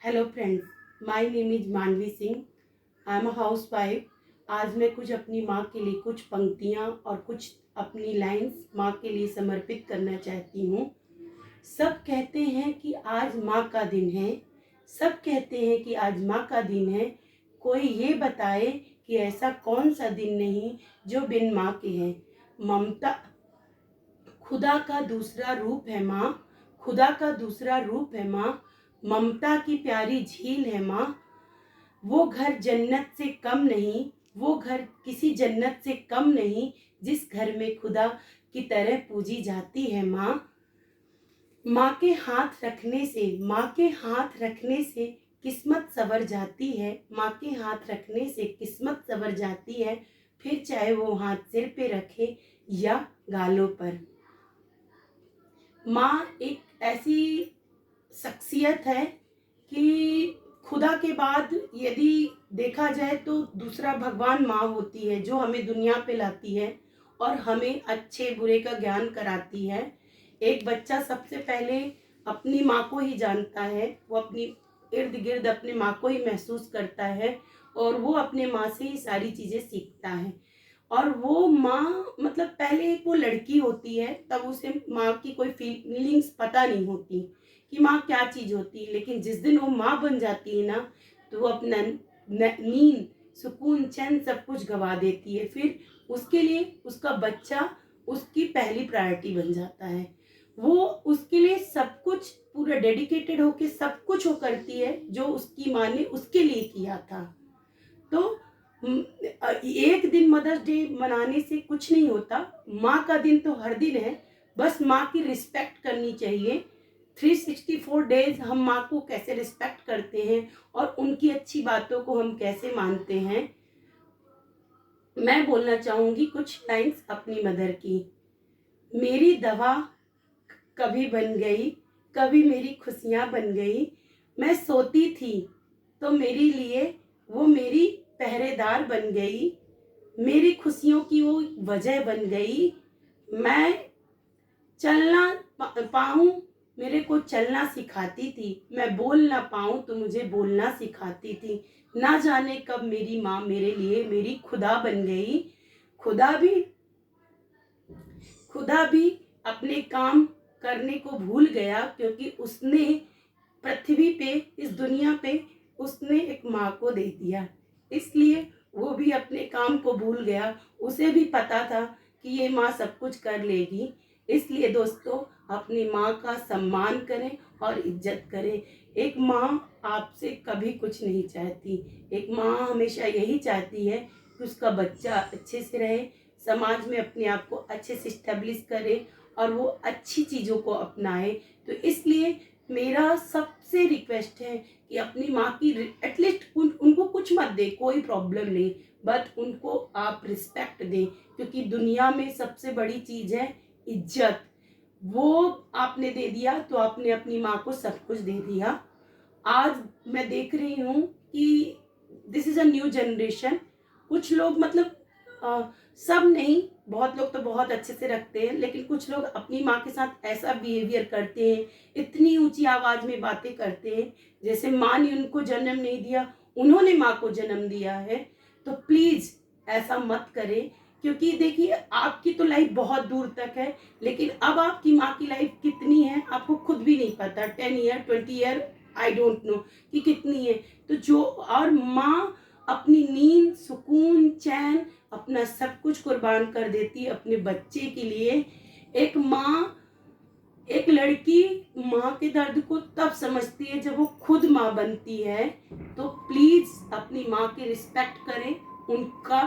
Hello friends, my name is Manvi Singh. I am a housewife. आज मैं कुछ अपनी माँ के लिए कुछ पंक्तियाँ और कुछ अपनी लाइंस माँ के लिए समर्पित करना चाहती हूँ। सब कहते हैं कि आज माँ का दिन है। सब कहते हैं कि आज माँ का दिन है। कोई ये बताए कि ऐसा कौन सा दिन नहीं जो बिन माँ के है। ममता खुदा का दूसरा रूप है माँ। खुदा का दूसरा रूप है माँ। ममता की प्यारी झील है माँ। वो घर जन्नत से कम नहीं। वो घर किसी जन्नत से कम नहीं जिस घर में खुदा की तरह पूजी जाती है माँ। माँ के हाथ रखने से, माँ के हाथ रखने से किस्मत संवर जाती है। माँ के हाथ रखने से किस्मत संवर जाती है, फिर चाहे वो हाथ सिर पे रखे या गालों पर। माँ एक ऐसी शख्सियत है कि खुदा के बाद यदि देखा जाए तो दूसरा भगवान माँ होती है, जो हमें दुनिया पे लाती है और हमें अच्छे बुरे का ज्ञान कराती है। एक बच्चा सबसे पहले अपनी माँ को ही जानता है, वो अपनी इर्द गिर्द अपने माँ को ही महसूस करता है और वो अपने माँ से ही सारी चीज़ें सीखता है। और वो माँ मतलब पहले एक वो लड़की होती है, तब उसे माँ की कोई फीलिंग्स पता नहीं होती कि माँ क्या चीज़ होती है। लेकिन जिस दिन वो माँ बन जाती है ना, तो वो अपना नींद, सुकून, चैन सब कुछ गवा देती है। फिर उसके लिए उसका बच्चा उसकी पहली प्रायोरिटी बन जाता है। वो उसके लिए सब कुछ पूरा डेडिकेटेड होके सब कुछ वो करती है जो उसकी माँ ने उसके लिए किया था। तो एक दिन मदर्स डे मनाने से कुछ नहीं होता। माँ का दिन तो हर दिन है, बस माँ की रिस्पेक्ट करनी चाहिए। 364 डेज हम माँ को कैसे रिस्पेक्ट करते हैं और उनकी अच्छी बातों को हम कैसे मानते हैं। मैं बोलना चाहूँगी कुछ लाइंस अपनी मदर की। मेरी दवा कभी बन गई, कभी मेरी खुशियाँ बन गई। मैं सोती थी तो मेरे लिए वो मेरी पहरेदार बन गई। मेरी खुशियों की वो वजह बन गई। मैं चलना पाऊँ, मेरे को चलना सिखाती थी। मैं बोल ना पाऊँ तो मुझे बोलना सिखाती थी। ना जाने कब मेरी माँ मेरे लिए मेरी खुदा बन गई। खुदा भी खुदा भी अपने काम करने को भूल गया, क्योंकि उसने पृथ्वी पे, इस दुनिया पे उसने एक माँ को दे दिया। इसलिए वो भी अपने काम को भूल गया। उसे भी पता था कि ये माँ सब कुछ कर लेगी। इसलिए दोस्तों, अपनी माँ का सम्मान करें और इज्जत करें। एक माँ आपसे कभी कुछ नहीं चाहती। एक माँ हमेशा यही चाहती है कि उसका बच्चा अच्छे से रहे, समाज में अपने आप को अच्छे से इस्टेब्लिश करे और वो अच्छी चीज़ों को अपनाए। तो इसलिए मेरा सबसे रिक्वेस्ट है कि अपनी माँ की एटलीस्ट उनको कुछ मत दे, कोई प्रॉब्लम नहीं, बट उनको आप रिस्पेक्ट दें, क्योंकि दुनिया में सबसे बड़ी चीज़ है इज्जत। वो आपने दे दिया तो आपने अपनी माँ को सब कुछ दे दिया। आज मैं देख रही हूँ कि this is a new generation. कुछ लोग मतलब सब नहीं, बहुत लोग तो बहुत अच्छे से रखते हैं, लेकिन कुछ लोग अपनी माँ के साथ ऐसा बिहेवियर करते हैं, इतनी ऊंची आवाज़ में बातें करते हैं जैसे माँ ने उनको जन्म नहीं दिया, उन्होंने माँ को जन्म दिया है। तो प्लीज़ ऐसा मत करें, क्योंकि देखिए आपकी तो लाइफ बहुत दूर तक है, लेकिन अब आपकी माँ की लाइफ कितनी है आपको खुद भी नहीं पता। 10 year 20 year I don't know कि कितनी है। तो जो और माँ अपनी नींद, सुकून, चैन, अपना सब कुछ कुर्बान कर देती है अपने बच्चे के लिए। एक माँ, एक लड़की माँ के दर्द को तब समझती है जब वो खुद माँ बनती है। तो प्लीज अपनी माँ की रिस्पेक्ट करें, उनका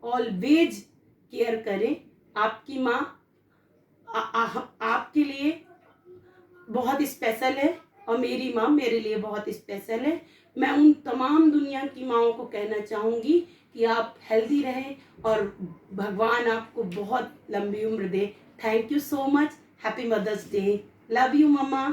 ऑलवेज केयर करें। आपकी माँ आपके लिए बहुत स्पेशल है और मेरी माँ मेरे लिए बहुत स्पेशल है। मैं उन तमाम दुनिया की माँओं को कहना चाहूँगी कि आप हेल्दी रहें और भगवान आपको बहुत लंबी उम्र दे। Thank you so much. Happy mother's day. Love you mamma.